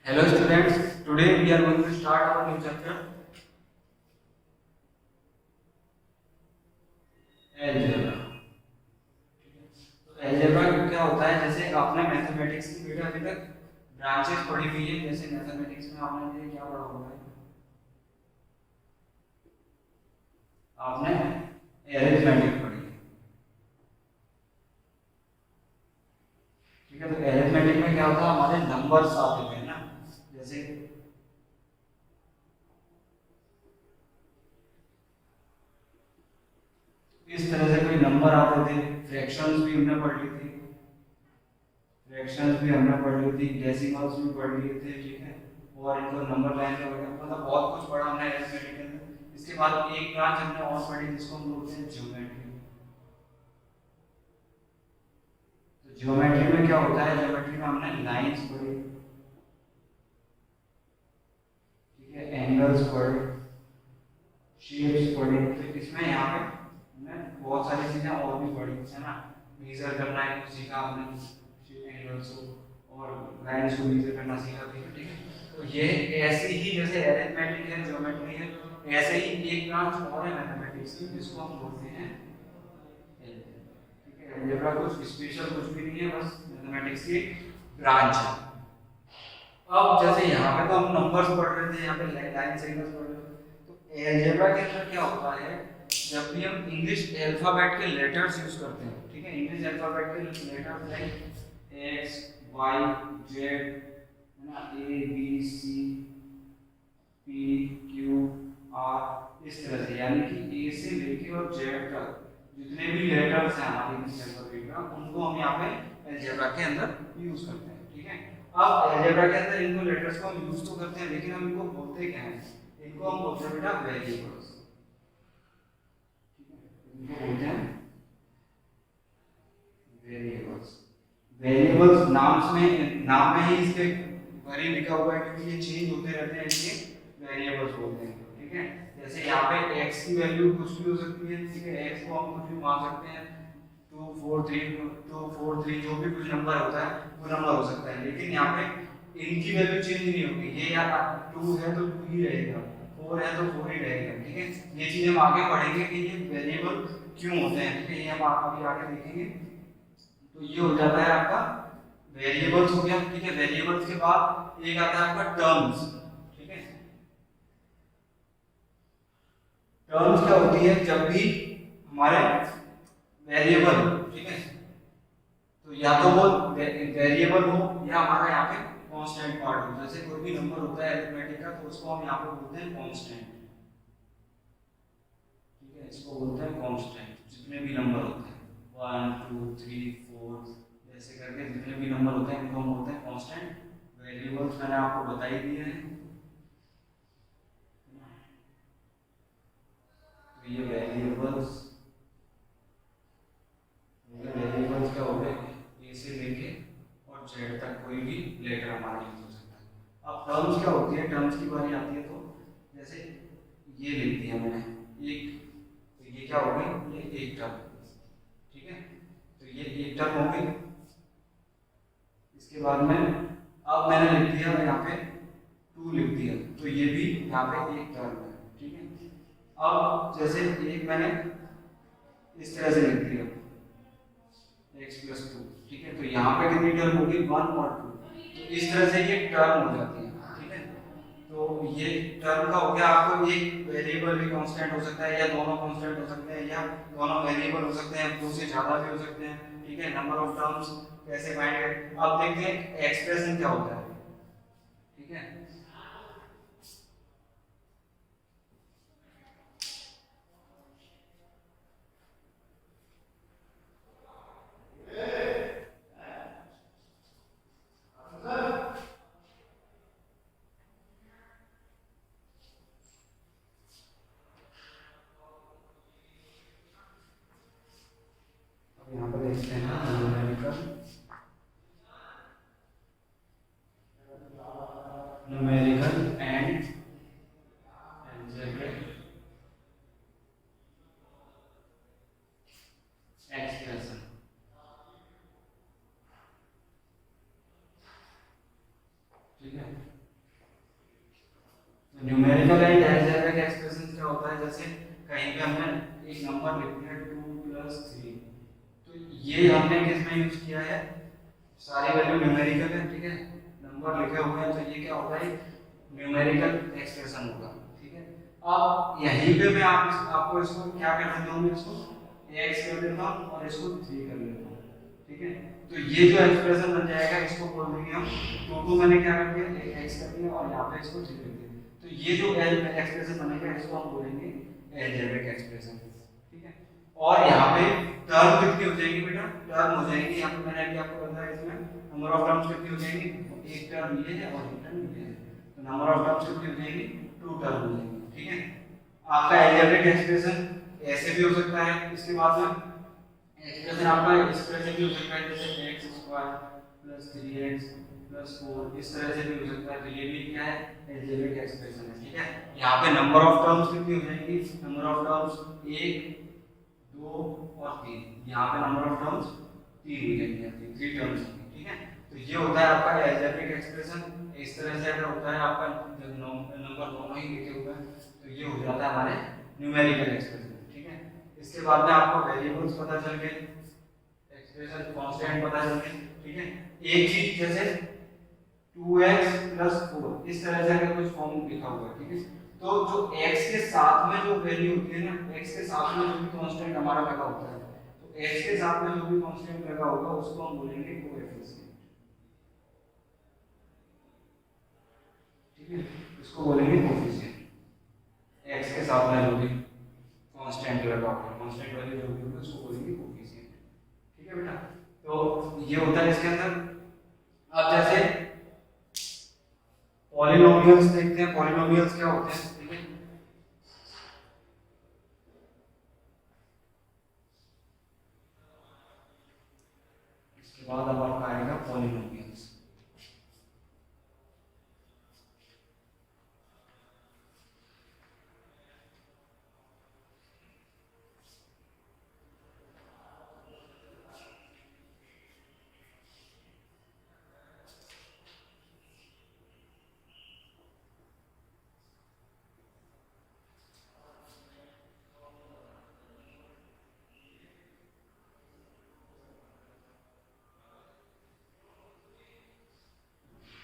Hello students, today we are going to start our new chapter algebra. तो algebra क्या होता है, जैसे आपने मैथमेटिक्स की बेटा अभी तक ब्रांचेस पढ़ी हुई है, जैसे मैथमेटिक्स में आपने ये क्या पढ़ा होगा, आपने अरिथमेटिक पढ़ी है, ठीक है। तो अरिथमेटिक में क्या होता है, हमारे नंबर्स आते थे ना, जैसे इस तरह से कोई नंबर आते थे, फ्रैक्शंस भी हमने पढ़ ली थी, फ्रैक्शंस भी हमने पढ़ ली थी, डेसिमल्स भी पढ़ लिए थे, ठीक है। और इनको नंबर लाइन वगैरह मतलब बहुत कुछ पढ़ा हमने अरिथमेटिक के अंदर। इसके बाद एक ब्रांच हमने और पढ़ी जिसको हम बोलते हैं ज्योमेट्री। तो ज्योमेट्री में क्या होता है, ज्योमेट्री में हमने लाइंस पढ़ी, ठीक है, एंगल्स पढ़े, शेप्स पढ़े। तो इसमें यहाँ पे हमने बहुत सारी चीजें और भी पढ़ी है ना, मेजर करना है सीखा हमने एंगल्स को, और लाइंस को मेजर करना सीखा, ठीक है। तो ये ऐसे ही जैसे अरिथमेटिक है, ज्योमेट्री है, ऐसे ही एक ब्रांच और है मैथमेटिक्स की जिसको हम बोलते हैं अलजेब्रा, ठीक है। अलजेब्रा कुछ स्पेशल कुछ भी नहीं है, बस मैथमेटिक्स की ब्रांच है। अब जैसे यहाँ पे तो हम नंबर्स पढ़ रहे थे, यहाँ पे लाइन सिग्नल्स पढ़ रहे थे, तो अलजेब्रा के अंदर क्या होता है, जब भी हम इंग्लिश अल्फाबेट के लेटर्स यूज करते हैं, ठीक है, इंग्लिश अल्फाबेट के letters like X Y Z, है ना, A B C P Q R, इस तरह से, यानी कि ए से लेके और जेड तक जितने भी लेटर्स हैं हमारे इंग्लिश अल्फाबेट में, उनको हम यहाँ पे अलजेब्रा के अंदर यूज करते हैं, ठीक है। अब अलजेब्रा के अंदर इनको लेटर्स को हम यूज तो करते हैं, लेकिन हम इनको बोलते क्या हैं, इनको हम बोलते हैं बेटा वेरिएबल्स, ठीक है, इनको बोलते हैं वेरिएबल्स। वेरिएबल्स नाम में ही इसके वरी लिखा हुआ है, क्योंकि ये चेंज होते रहते हैं, इसलिए वेरिएबल्स बोलते हैं, ठीक है। जैसे यहाँ पे x की वैल्यू कुछ भी हो सकती है, ठीक है, x को हम कुछ भी मान सकते हैं, 243 जो भी कुछ नंबर होता है वो नंबर हो सकता है, लेकिन यहाँ पे इनकी वैल्यू चेंज नहीं होगी। ये या 2 है तो 2 ही रहेगा, 4 है तो 4 ही रहेगा, ठीक है। ये चीज हम आगे पढ़ेंगे कि ये वेरिएबल क्यों होते हैं, ठीक है, ये हम अभी आगे देखेंगे। तो ये हो जाता है आपका वेरिएबल्स हो गया, ठीक है। वेरिएबल्स के बाद एक आता है आपका टर्म्स, ठीक है। टर्म्स क्या होती है, जब भी हमारे वेरिएबल, ठीक है, तो या तो वो वेरिएबल हो या हमारा यहाँ पे कांस्टेंट पार्ट हो। जैसे कोई भी नंबर होता है अरिथमेटिक का, तो उसको हम यहाँ पे बोलते हैं कांस्टेंट, ठीक है, इसको बोलते हैं कांस्टेंट। जितने भी नंबर होते हैं 1 2 3 4 ऐसे करके जितने भी नंबर होते हैं इनको हम बोलते हैं कांस्टेंट। वेरिएबल्स मैंने आपको बता ही दिए हैं, तो ये वेरिएबल्स क्या हो गए, ए से लेके और जेड तक कोई भी लेटर हमारा यूज हो सकता है। अब टर्म्स क्या होती है, टर्म्स की बारी आती है, तो जैसे ये लिख दिया मैंने एक, तो ये क्या हो गई, ये एक टर्म, ठीक है, तो ये एक टर्म हो गई। इसके बाद में अब मैंने लिख दिया यहाँ पे 2 लिख दिया, तो ये भी यहाँ पे एक टर्म है, ठीक है। अब जैसे एक मैंने इस तरह से लिख दिया x + 2, ठीक है, तो यहाँ पे कितनी टर्म होगी, 1 और 2, तो इस तरह से ये टर्म हो जाती है, ठीक है। तो ये टर्म का हो गया, आपको एक वेरिएबल भी कांस्टेंट हो सकता है, या दोनों कांस्टेंट हो सकते हैं, या दोनों वेरिएबल हो सकते हैं, 2 से ज्यादा भी हो सकते हैं, ठीक है। नंबर ऑफ टर्म्स कैसे फाइंड करें, अब देखते हैं एक्सप्रेशन क्या होता है, ठीक है। यहाँ पर देखते हैं न्यूमेरिकल एंड अलजेब्रिक एक्सप्रेशन, ठीक है। न्यूमेरिकल एंड अलजेब्रिक एक्सप्रेशन क्या होता है, जैसे कहीं पे हमने एक नंबर लिख दिया 2+3, तो ये हमने किस में यूज किया है, सारी वैल्यू न्यूमेरिकल है, ठीक है, नंबर लिखे हुए हैं, तो ये क्या होता है, न्यूमेरिकल एक्सप्रेशन होगा, ठीक है। अब यहीं पे मैं आपको इसको क्या कर देता हूँ, इसको x कर देता हूँ और इसको 3 कर देता हूँ, ठीक है। तो ये जो एक्सप्रेशन बन जाएगा इसको बोल देंगे हम 2 को मैंने क्या कर दिया, एक x कर दिया और यहाँ पे इसको 3 कर दिया, तो ये जो एक्सप्रेशन बनेगा इसको हम बोलेंगे अलजेब्रिक एक्सप्रेशन, ठीक है। और यहाँ पे टर्म कितनी हो जाएगी बेटा, टर्म हो जाएगी, यहाँ पे मैंने अभी आपको बताया इसमें नंबर ऑफ टर्म्स कितनी हो जाएगी, एक टर्म ये है और एक टर्म ये है, तो नंबर ऑफ टर्म्स कितनी हो जाएगी, 2 टर्म हो जाएगी, ठीक है। आपका अलजेब्रिक एक्सप्रेशन ऐसे भी हो सकता है, इसके बाद में एक्सप्रेशन आपका इस तरह से भी हो सकता है, जैसे x² + 3x + 4, इस तरह से भी हो सकता है, तो ये भी क्या है, अलजेब्रिक एक्सप्रेशन है, ठीक है। यहाँ पे नंबर ऑफ टर्म्स कितनी हो जाएगी, नंबर ऑफ टर्म्स 1 2 और 3, यहाँ पे नंबर ऑफ टर्म्स 3 हो जाएंगे, 3 टर्म्स, ठीक है। तो ये होता है आपका अलजेब्रिक एक्सप्रेशन। इस तरह से अगर होता है आपका नंबर दोनों ही लिखे हुए हैं, तो ये हो जाता है हमारे न्यूमेरिकल एक्सप्रेशन, ठीक है। इसके बाद में आपको वेरिएबल्स पता चल गए, एक्सप्रेशन कांस्टेंट पता चल गए, ठीक है। एक चीज जैसे 2x + 4, इस तरह से अगर कुछ फॉर्म लिखा हुआ है, ठीक है, तो जो x के साथ में जो वैल्यू होती है ना, x के साथ में जो भी कांस्टेंट हमारा लगा होता है, तो x के साथ में जो भी कांस्टेंट लगा होगा उसको हम बोलेंगे कोएफिशिएंट, ठीक है, इसको बोलेंगे कोएफिशिएंट, x के साथ में जो भी कांस्टेंट लगा होगा, कांस्टेंट वैल्यू जो भी होगा उसको बोलेंगे कोएफिशिएंट, ठीक है बेटा। तो ये होता है इसके अंदर। अब जैसे पॉलिनोमियल्स देखते हैं, पॉलिनोमियल्स क्या होते हैं, ठीक है। इसके बाद अब आपका आएगा पॉलिनोमियल्स।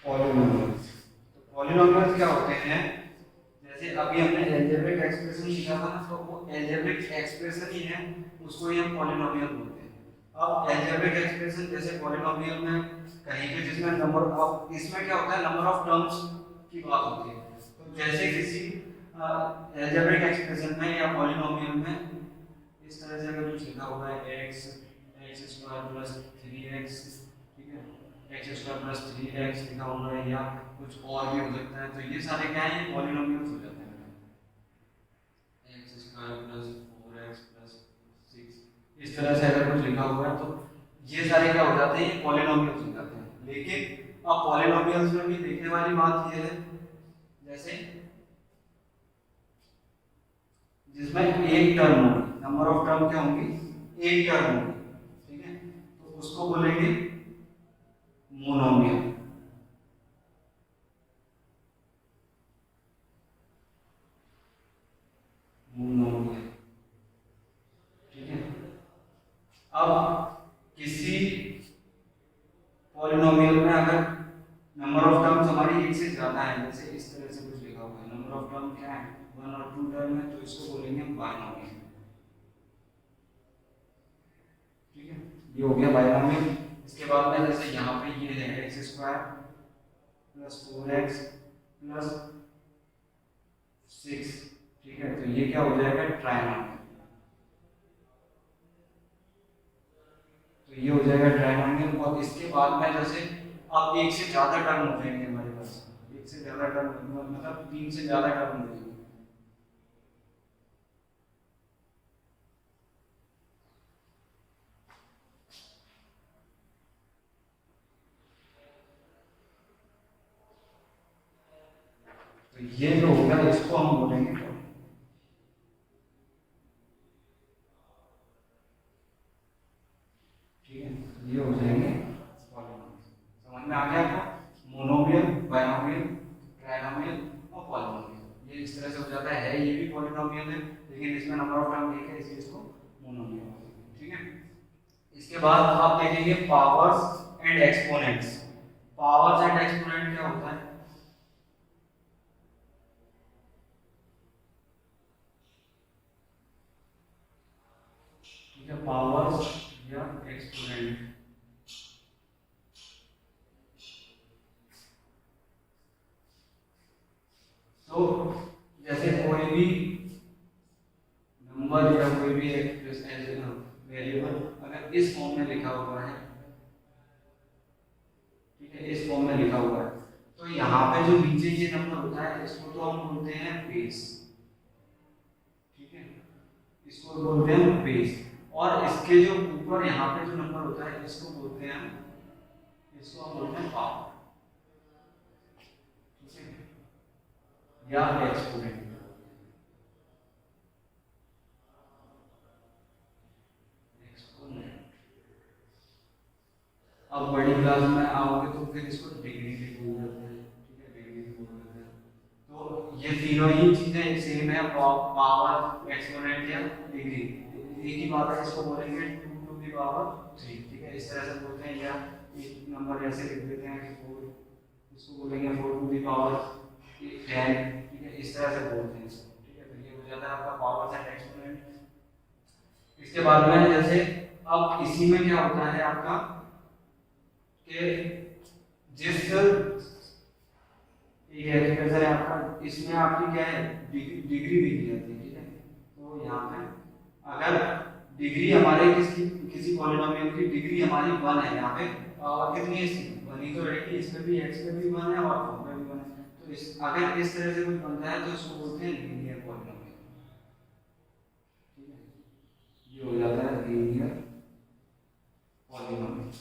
पॉलिनोमियल्स, तो पॉलिनोमियल्स क्या होते हैं, जैसे अभी हमने अलजेब्रिक एक्सप्रेशन सीखा था ना, तो वो अलजेब्रिक एक्सप्रेशन ही है, उसको ही हम पॉलिनोमियल बोलते हैं। अब अलजेब्रिक एक्सप्रेशन जैसे पॉलिनोमियल में कहीं पे जिसमें नंबर ऑफ, इसमें क्या होता है, नंबर ऑफ टर्म्स की बात होती है, तो जैसे किसी अलजेब्रिक एक्सप्रेशन में या पॉलिनोमियल में इस तरह से अगर कुछ लिखा हुआ है x² + 3x, ठीक है, x² + 3x लिखा हुआ है, या कुछ और भी हो सकता है, तो ये सारे क्या है, पॉलिनोमियल्स हो जाते हैं, x² + 4x + 6, इस तरह से अगर कुछ लिखा हुआ है तो ये सारे क्या हो जाते हैं, ये पॉलिनोमियल्स हो जाते हैं। लेकिन अब पॉलिनोमियल्स में भी देखने वाली बात ये है, जैसे जिसमें एक टर्म होगी, नंबर ऑफ टर्म क्या होंगी, एक टर्म होगी, ठीक है, तो उसको बोलेंगे मोनोमियल, मोनोमियल, ठीक है। अब किसी पॉलिनोमियल में अगर नंबर ऑफ टर्म्स हमारी एक से ज्यादा है, जैसे इस तरह से कुछ लिखा हुआ है, नंबर ऑफ टर्म क्या है, 1 और 2 टर्म है, तो इसको बोलेंगे बाइनोमियल, ठीक है, ये हो गया बाइनोमियल। इसके बाद में जैसे यहाँ पे ये है x² + 4x + 6, ठीक है, तो ये क्या हो जाएगा, ट्राइनोमियल, तो ये हो जाएगा ट्राइनोमियल। और इसके बाद में जैसे अब एक से ज्यादा टर्म हो जाएंगे हमारे पास, एक से ज्यादा टर्म मतलब 3 से ज्यादा टर्म हो जाएंगे, तो ये जो होगा इसको हम बोलेंगे, ठीक है, ये हो जाएंगे पॉलिनोमियल। समझ में आ गया आपको, मोनोमियल, बाइनोमियल, ट्राइनोमियल और पॉलिनोमियल। बाद आप देखेंगे powers and exponents. Powers and exponent क्या होता है? ठीक है, पावर्स या एक्सपोनेंट। तो जैसे कोई भी नंबर या कोई भी वेरिएबल अगर इस फॉर्म में लिखा हुआ है, ठीक है, इस फॉर्म में लिखा हुआ है, तो यहाँ पे जो नीचे ये नंबर होता है इसको तो हम बोलते हैं बेस। ठीक है, इसको बोलते हैं बेस। और इसके जो ऊपर यहाँ पे जो नंबर होता है इसको हम बोलते हैं पावर। ठीक है, या एक्सपोनेंट। अब बड़ी क्लास में आओगे तो फिर इसको डिग्री भी बोल देते हैं। ठीक है, डिग्री भी बोल देते हैं। तो ये तीनों ही चीजें सेम है, पावर, एक्सपोनेंट या डिग्री। एक ही बात है, इसको बोलेंगे 2 टू द पावर 3। ठीक है, इस तरह से बोलते हैं, या एक नंबर ऐसे लिख देते हैं कि 4, इसको बोलेंगे 4 टू द पावर 10। ठीक है, इस तरह से बोलते हैं इसको। ठीक है, तो ये हो जाता है आपका पावर एंड एक्सपोनेंट। इसके बाद में जैसे अब इसी में क्या होता है आपका कि जिस एक एक्सप्रेशन है आपका, इसमें आपकी क्या है, डिग्री दी जाती है। ठीक है, तो यहाँ पे अगर डिग्री हमारे किसी पॉलिनोमियल की डिग्री हमारी 1 है, यहाँ पे कितनी है इसकी 1 ही तो रहेगी, इस पे भी x पे भी 1 है और 4 पे भी 1 है। तो इस अगर इस तरह से कोई बनता है तो इसको बोलते हैं लीनियर पॉलिनोमियल। ठीक है, ये हो जाता है लीनियर पॉलिनोमियल।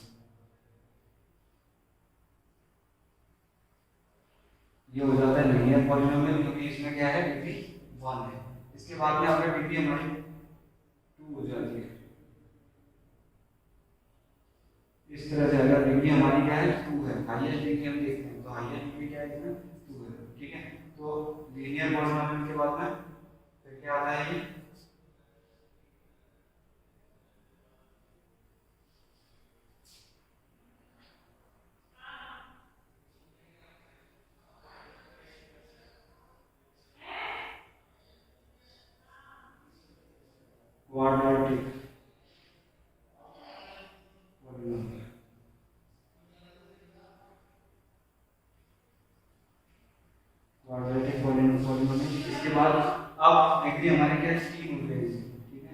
ये हो जाता है लीनियर पॉलिनोमियल, क्योंकि इसमें क्या है, डिग्री 1 है। इसके बाद में आपका डिग्री हमारी 2 हो जाती है। इस तरह से अगर डिग्री हमारी क्या है, 2 है, हाईएस्ट डिग्री हम देखते हैं, तो हाईएस्ट डिग्री क्या है इसमें, 2 है। ठीक है, तो लीनियर पॉलिनोमियल के बाद में फिर क्या आता है, ये क्वाड्रेटिक पॉलिनोमियल। Quadratic polynomial. इसके बाद अब डिग्री हमारी क्या है, 3 हो गई। ठीक है,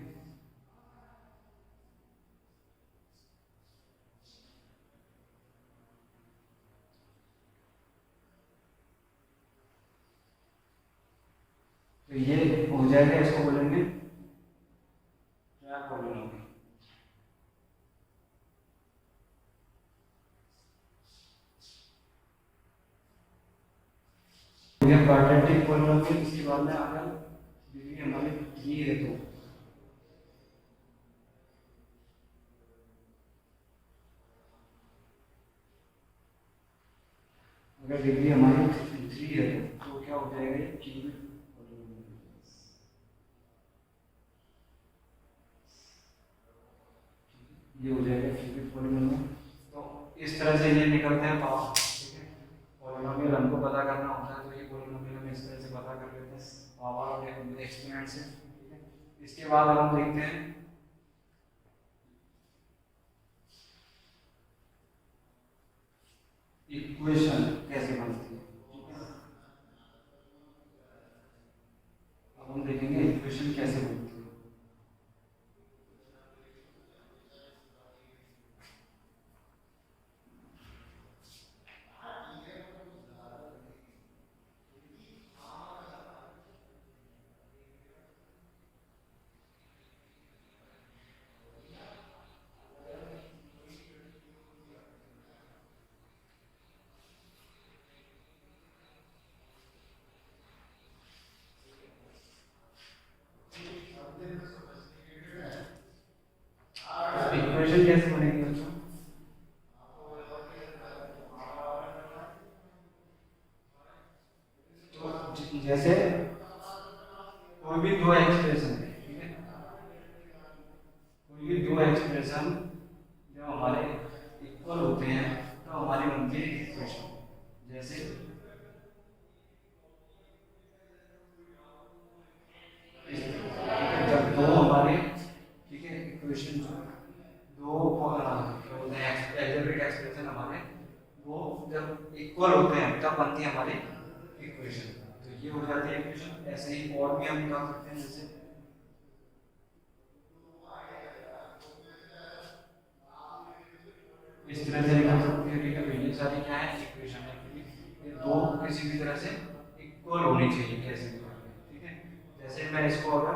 तो ये हो जाएगा, इसको बोलेंगे ट्रैप पॉलिनोमियल। Quadratic polynomial. इसके बाद में अगर डिग्री हमारी 3 है तो अगर डिग्री हमारी 3 है तो क्या हो जाएगा, ये क्यूबिक पॉलिनोमियल। ये हो जाएगा क्यूबिक पॉलिनोमियल। तो इस तरह से ये निकलते हैं पावर। ठीक है, पॉलिनोमियल हमको पता करना होता है, तो ये पॉलिनोमियल हम इस तरह से पता कर लेते हैं पावर और एक्सपोनेंट से। ठीक है, इसके बाद हम देखते हैं इक्वेशन कैसे बनती है। ठीक है, अब हम देखेंगे इक्वेशन कैसे बनती है। इक्वेशन कैसे बनेगी बच्चों? तो जैसे कोई भी दो एक्सप्रेशन है, ठीक है, कोई भी दो एक्सप्रेशन इक्वल होते हैं तो हमारी बनती है इक्वेशन। जैसे जब दो हमारे, ठीक है, इक्वेशन जो दो अलजेब्रिक एक्सप्रेशन हमारे वो जब इक्वल होते हैं तब बनती है हमारी इक्वेशन। तो ये हो जाती है इक्वेशन। ऐसे ही और भी हम निकाल सकते हैं, जैसे इस तरह से निकाल सकते हैं। ठीक है, तो ये सारी क्या है, इक्वेशन है, क्योंकि ये दो किसी भी तरह से इक्वल होनी चाहिए कैसे भी। ठीक है, जैसे मैं इसको अगर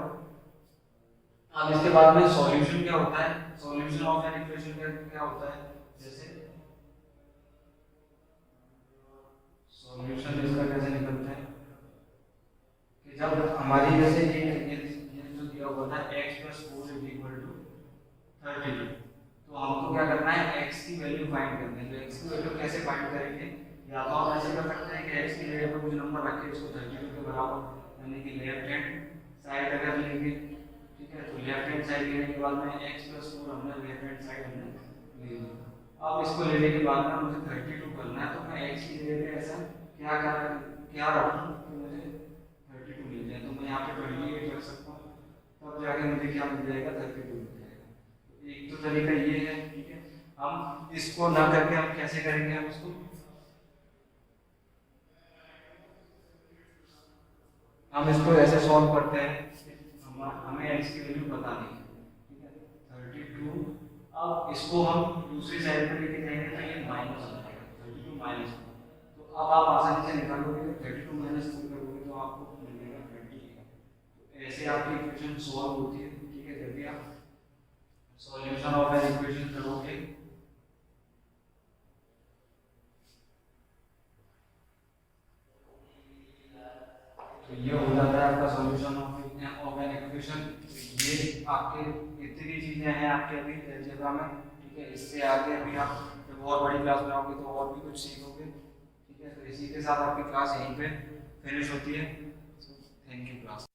अब इसके बाद में सॉल्यूशन क्या होता है, सॉल्यूशन ऑफ एन इक्वेशन क्या होता है, जैसे सॉल्यूशन इसका कैसे निकलता है कि जब हमारी जैसे ये जो दिया हुआ था x + 4 = 32, तो हमको क्या करना है, x की वैल्यू फाइंड करनी है। तो x की वैल्यू कैसे फाइंड करेंगे, या तो हम ऐसे कर सकते हैं कि x की जगह पर कुछ नंबर रख के इसको 32 के बराबर यानी कि लेफ्ट हैंड साइड अगर लेंगे, ठीक है, तो लेफ्ट हैंड साइड लेने के बाद में x + 4 हमने लेफ्ट हैंड साइड हमने ले लिया। अब इसको लेने के बाद में मुझे 32 करना है, तो मैं x की जगह पे ऐसा क्या रखूं कि मुझे 32 मिल जाए। तो मैं यहाँ पे 28 रख सकता हूँ, तब जाके मुझे क्या मिल जाएगा, 32 मिल जाएगा। एक तो तरीका ये है। ठीक है, हम इसको ना करके हम कैसे करेंगे, हम इसको ऐसे सॉल्व करते हैं। हमें x की वैल्यू पता नहीं है, ठीक है, 32। अब इसको हम दूसरी साइड पर लेके जाएंगे तो ये माइनस हो जाएगा, 32 माइनस। तो अब आप आसानी से निकालोगे कि 32 माइनस 2 करोगे तो आपको मिलेगा 28। तो ऐसे आपकी इक्वेशन सॉल्व होती है। ठीक है, जब भी आप सॉल्यूशन ऑफ एन इक्वेशन करोगे तो ये हो जाता है आपका सॉल्यूशन ऑफ एन इक्वेशन। ये आपके इतनी चीजें हैं आपके अभी अलजेब्रा में। ठीक है, इससे आगे अभी आप जब और बड़ी क्लास में आओगे तो और भी कुछ सीखोगे। ठीक है, तो इसी के साथ आपकी क्लास यहीं पे फिनिश होती है। Thank you class.